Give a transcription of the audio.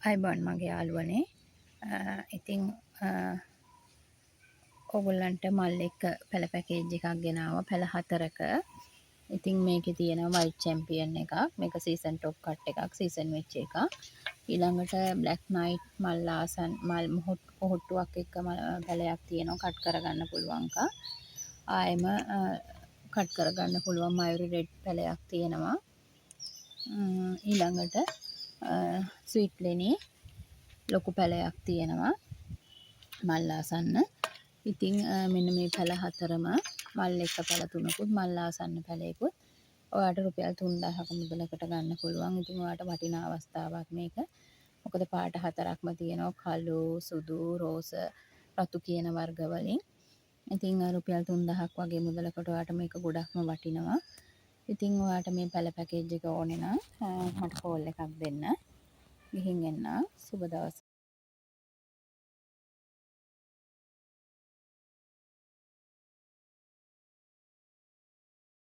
අයිබෝන් මගේ යාළුවනේ ඉතිං ඔගොල්ලන්ට මල් එක්ක පැළ පැකේජ් එකක් ගෙනාවා පැළ 4ක. ඉතින් මේකේ තියෙනවා වයිට් චැම්පියන් එකක්. මේක සීසන් ටොප් කට් එකක්, සීසන් වෙච්ච එකක්. ඊළඟට බ්ලැක් නයිට් මල් ආසන් මල් පොහොට්ටුවක් එක්ක පැළයක් තියෙනවා කට් කරගන්න පුළුවන්ක. ආයෙම කට් කරගන්න පුළුවන් මයුරි රෙඩ් පැළයක් තියෙනවා. ඊළඟට ස්වීට් ලෙනි ලොකු පැළයක් තියෙනවා මල් ආසන්න. ඉතින් මෙන්න මේ පැළ 4ම මල් එක පැළ 3කුත් මල් ආසන්න පැළයකුත් ඔයාලට රුපියල් 3000ක මුදලකට ගන්න පුළුවන්. ඉතින් ඔයාලට වටිනා අවස්ථාවක් මේක. මොකද පාට 4ක්ම තියෙනවා කළු, සුදු, රෝස, රතු කියන වර්ග වලින්. ඉතින් රුපියල් 3000ක් වගේ මුදලකට ඔයාලට මේක ගොඩක්ම වටිනවා. ඉතින් ඔයාලට මේ පැළ පැකේජ් එක ඕනේ නම් මට කෝල් එකක් දෙන්න. ගිහින් එන්න. සුබ දවසක්.